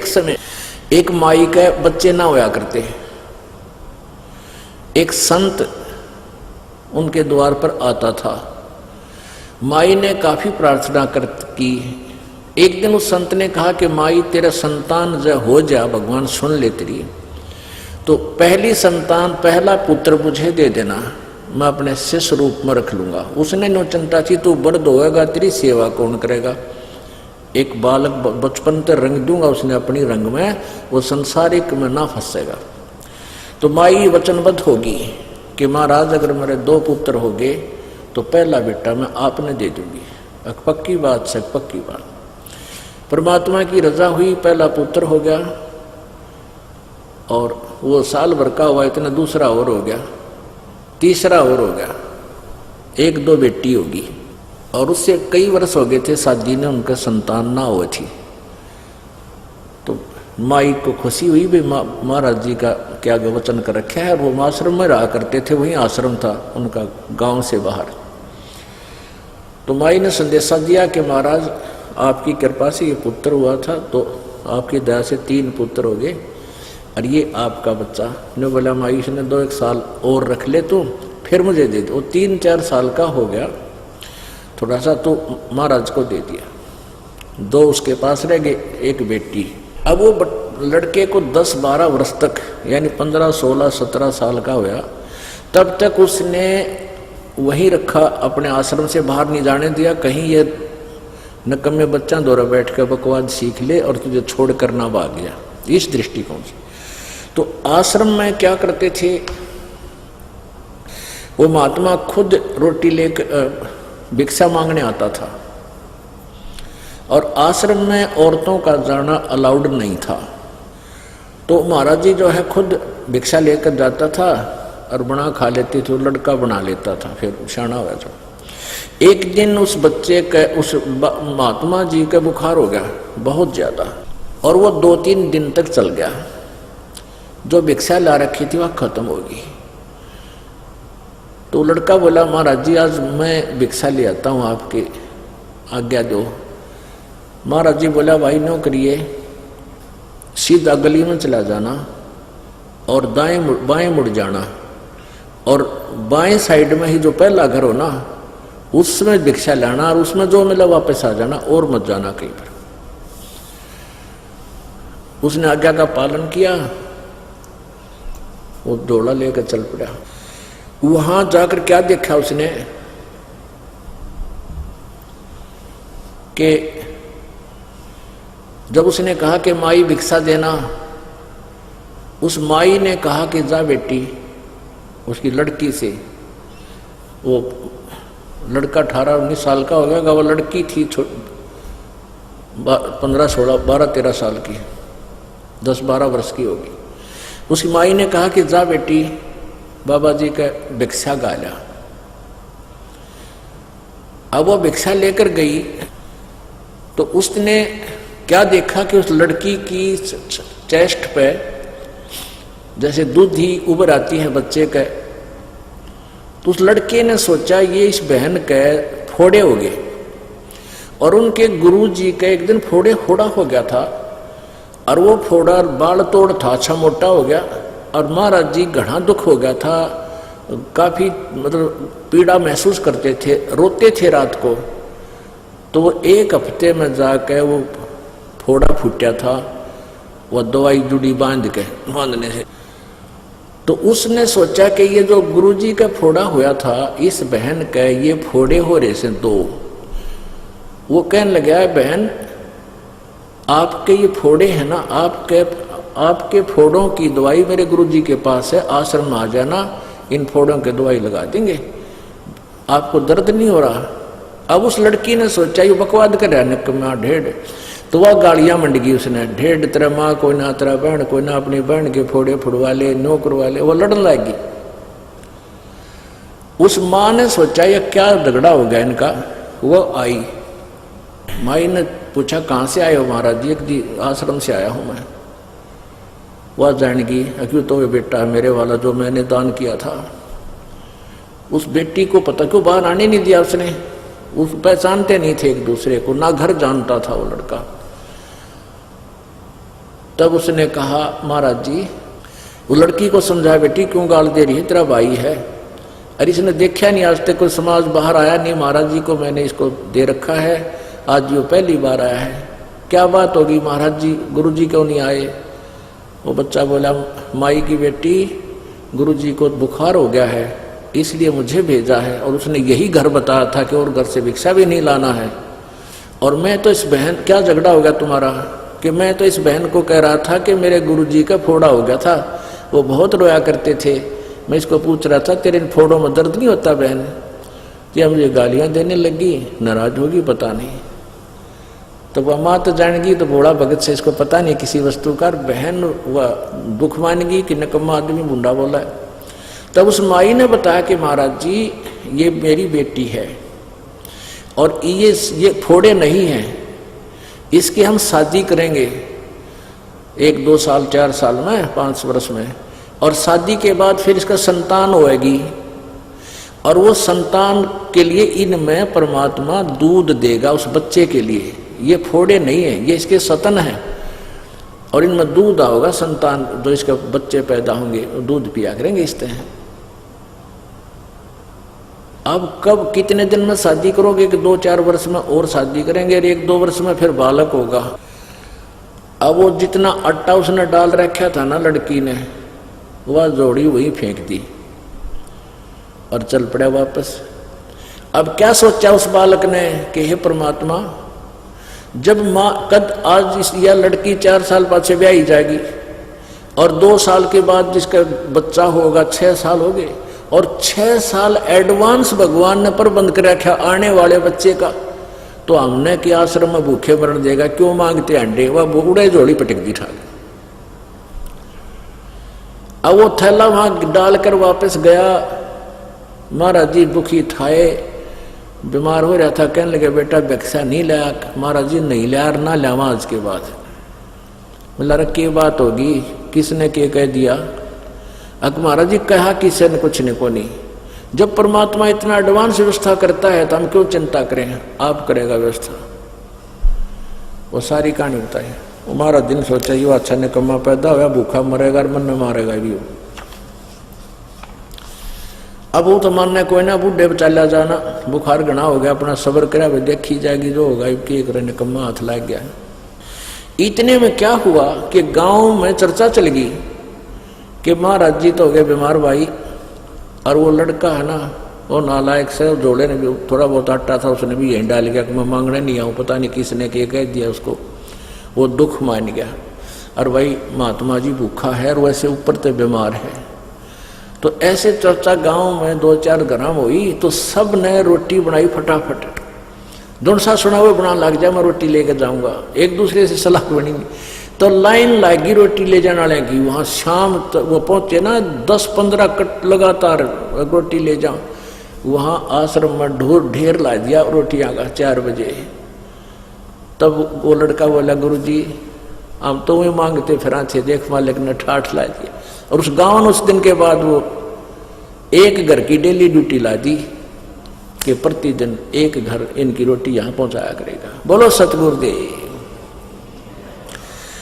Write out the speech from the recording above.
एक समय एक माई के बच्चे ना होया करते, एक संत उनके द्वार पर आता था। माई ने काफी प्रार्थना की। एक दिन उस संत ने कहा कि माई तेरा संतान जो हो जा, भगवान सुन ले तेरी, तो पहली संतान पहला पुत्र मुझे दे देना, मैं अपने शिष्य रूप में रख लूंगा। उसने नो चिंता थी, तू बड़द होएगा तेरी सेवा कौन करेगा। एक बालक बचपन से रंग दूंगा उसने अपनी रंग में, वो संसारिक में ना फंसेगा। तो माई वचनबद्ध होगी कि महाराज अगर मेरे 2 पुत्र हो गए तो पहला बेटा मैं आपने दे दूंगी। पक्की बात से पक्की बात। परमात्मा की रजा हुई, पहला पुत्र हो गया और वो साल भर का हुआ, इतना दूसरा और हो गया, तीसरा और हो गया, 1-2 बेटी होगी। और उससे कई वर्ष हो गए थे शादी ने, उनका संतान ना हुई थी। तो माई को खुशी हुई, भी महाराज जी का क्या वचन कर रखा है। वो आश्रम में रहा करते थे, वहीं आश्रम था उनका गांव से बाहर। तो माई ने संदेशा दिया कि महाराज आपकी कृपा से ये पुत्र हुआ था, तो आपकी दया से 3 पुत्र हो गए और ये आपका बच्चा। ने बोला माई ने 2-1 साल और रख ले तो फिर मुझे दे दो। वो 3-4 साल का हो गया, थोड़ा सा तो महाराज को दे दिया। 2 उसके पास रह गए, 1 बेटी। अब वो लड़के को 10-12 वर्ष तक, यानी 15, 16, 17 साल का हुआ, तब तक उसने वहीं रखा, अपने आश्रम से बाहर नहीं जाने दिया। कहीं ये नकम्मे बच्चा द्वारा बैठ कर बकवाद सीख ले और तुझे छोड़ कर ना भाग गया, इस दृष्टिकोण से। तो आश्रम में क्या करते थे, वो महात्मा खुद रोटी लेकर भिक्षा मांगने आता था और आश्रम में औरतों का जाना अलाउड नहीं था। तो महाराज जी जो है खुद भिक्षा लेकर जाता था और बना खा लेते थे, लड़का बना लेता था, फिर शाना हो गया। एक दिन उस बच्चे के, उस महात्मा जी का बुखार हो गया बहुत ज्यादा, और वो 2-3 दिन तक चल गया। जो भिक्षा ला रखी थी वह खत्म होगी। तो लड़का बोला महाराज जी आज मैं भिक्षा ले आता हूँ, आपके आज्ञा दो। महाराज जी बोला भाई नो करिए, सीधा गली में चला जाना और बाएं मुड़ जाना, और बाएं साइड में ही जो पहला घर हो ना उसमें भिक्षा लाना, और उसमें जो मिला वापस आ जाना, और मत जाना कहीं पर। उसने आज्ञा का पालन किया, वो डोला लेकर चल पड़ा। वहां जाकर क्या देखा उसने कि जब उसने कहा कि माई भिक्षा देना, उस माई ने कहा कि जा बेटी, उसकी लड़की से, वो लड़का 18-19 साल का हो गया, वो लड़की थी 15, 16, 12, 13 साल की, 10-12 वर्ष की होगी। उसकी माई ने कहा कि जा बेटी बाबा जी का भिक्षा गाला। अब वो भिक्षा लेकर गई तो उसने क्या देखा कि उस लड़की की चेस्ट पे जैसे दूध ही उभर आती है बच्चे का। तो उस लड़के ने सोचा ये इस बहन के फोड़े हो गए, और उनके गुरु जी का एक दिन फोड़े फोड़ा हो गया था, और वो फोड़ा बाल तोड़ था, अच्छा मोटा हो गया, और महाराज जी घना दुख हो गया था, काफी मतलब पीड़ा महसूस करते थे, रोते थे रात को। तो वो 1 हफ्ते में जाकर वो फोड़ा फूटा था, वो दवाई जुड़ी बांधने से। तो उसने सोचा कि ये जो गुरुजी का फोड़ा हुआ था इस बहन का, ये फोड़े हो रहे से 2। वो कहने लगा बहन आपके ये फोड़े हैं ना, आपके फोड़ों की दवाई मेरे गुरुजी के पास है, आश्रम में आ जाना, इन फोड़ों की दवाई लगा देंगे, आपको दर्द नहीं हो रहा। अब उस लड़की ने सोचा ये बकवाद कर रहा है निकम्मा ढेड़। तो वह गालियां मंड गई उसने, ढेड़ तेरा माँ कोई ना, तेरा बहन कोई ना, अपनी बहन के फोड़े फुड़वा ले, नो करवा ले। वो लड़न लगी। उस माँ ने सोचा ये क्या झगड़ा हो गया इनका। वो आई, माई ने पूछा कहाँ से आए हो महाराज जी? एक आश्रम से आया हूँ मैं। वह जानेगी क्यों? तो ये बेटा है मेरे वाला जो मैंने दान किया था। उस बेटी को पता क्यों बाहर आने नहीं दिया उसने, उस पहचानते नहीं थे एक दूसरे को, ना घर जानता था वो लड़का। तब उसने कहा महाराज जी, वो लड़की को समझाया, बेटी क्यों गाल दे रही है, तेरा भाई है। अरे इसने देखा नहीं आज तक, कोई समाज बाहर आया नहीं, महाराज जी को मैंने इसको दे रखा है, आज ये पहली बार आया है, क्या बात होगी महाराज जी, गुरु जी क्यों नहीं आए। वो बच्चा बोला, माई की बेटी, गुरु जी को बुखार हो गया है इसलिए मुझे भेजा है, और उसने यही घर बताया था कि और घर से भिक्षा भी नहीं लाना है। और मैं तो इस बहन, क्या झगड़ा हो गया तुम्हारा, कि मैं तो इस बहन को कह रहा था कि मेरे गुरु जी का फोड़ा हो गया था, वो बहुत रोया करते थे, मैं इसको पूछ रहा था तेरे फोड़ों में दर्द नहीं होता बहन, क्या मुझे गालियां देने लगी, नाराज होगी पता नहीं। तो वह माँ तो जानेगी, तो भोला भगत से इसको पता नहीं किसी वस्तु का, बहन वह दुख मानेगी कि नकम्मा आदमी बुंडा बोला है। तब उस माई ने बताया कि महाराज जी ये मेरी बेटी है और ये फोड़े नहीं हैं, इसकी हम शादी करेंगे 1, 2 साल, 4 साल में, 5 वर्ष में, और शादी के बाद फिर इसका संतान होएगी, और वो संतान के लिए इनमें परमात्मा दूध देगा उस बच्चे के लिए। ये फोड़े नहीं है, ये इसके सतन है, और इनमें दूध आओगा, संतान जो इसके बच्चे पैदा होंगे दूध पिया करेंगे इस तरह। अब कब कितने दिन में शादी करोगे कि 2-4 वर्ष में और शादी करेंगे, और 1-2 वर्ष में फिर बालक होगा। अब वो जितना आटा उसने डाल रखा था ना लड़की ने, वह जोड़ी वही फेंक दी और चल पड़ा वापस। अब क्या सोचा उस बालक ने कि हे परमात्मा, जब माँ कद आज यह लड़की 4 साल बाद से ब्याही जाएगी, और 2 साल के बाद जिसका बच्चा होगा 6 साल हो गए, और 6 साल एडवांस भगवान ने प्रबंध कर रखा आने वाले बच्चे का, तो हमने कि आश्रम में भूखे मरण देगा, क्यों मांगते अंडे, वह बूढ़े जोड़ी पटक दी ठाक। अब वो थैला वहां डालकर वापस गया। महाराज जी दुखी थाए, बीमार हो रहा था, कहने लगे बेटा भिक्षा नहीं लाया। महाराज जी नहीं लाया, ना लावा आज के बाद। बोला रे की बात होगी, किसने के कह दिया। अक महाराज जी कहा किसी ने कुछ नहीं को नहीं, जब परमात्मा इतना एडवांस व्यवस्था करता है तो हम क्यों चिंता करें, आप करेगा व्यवस्था। वो सारी कहानी बताई। हमारा दिन सोचा ये अच्छा निकम्मा पैदा हुआ, भूखा मरेगा और मन मारेगा भी। अब वो तो मानने कोई ना, बूढ़े चला जाना, बुखार घना हो गया, अपना सब्र करा, देखी जाएगी जो होगा, एक निकम्मा हाथ लग गया। इतने में क्या हुआ कि गांव में चर्चा चल गई कि महाराज जी तो हो गए बीमार भाई, और वो लड़का है ना, वो नालायक से जोड़े ने भी थोड़ा बहुत आटा था, उसने भी यहीं डाल गया कि मैं मांगने नहीं आऊँ, पता नहीं किसने के कह दिया उसको। वो दुख मान गया, और भाई महात्मा जी भूखा है और वैसे ऊपर से बीमार है। तो ऐसे चर्चा गांव में 2-4 ग्राम हुई, तो सब ने रोटी बनाई फटाफट। दोनों सा सुना हुआ बना लग जाए, मैं रोटी लेकर जाऊंगा, एक दूसरे से सलाह बनी। तो लाइन लगी रोटी ले जाने वाले की। वहां शाम वो पहुंचे ना, 10-15 कट लगातार रोटी ले जाओ। वहां आश्रम में ढेर ला दिया रोटियां का 4 बजे। तब वो लड़का बोला गुरु जी हम तो वही मांगते फिर थे, देख मालिक ने ठाठ ला दिया। और उस गांव ने उस दिन के बाद वो एक घर की डेली ड्यूटी ला दी कि प्रतिदिन एक घर इनकी रोटी यहाँ पहुंचाया करेगा। बोलो सतगुरुदेव।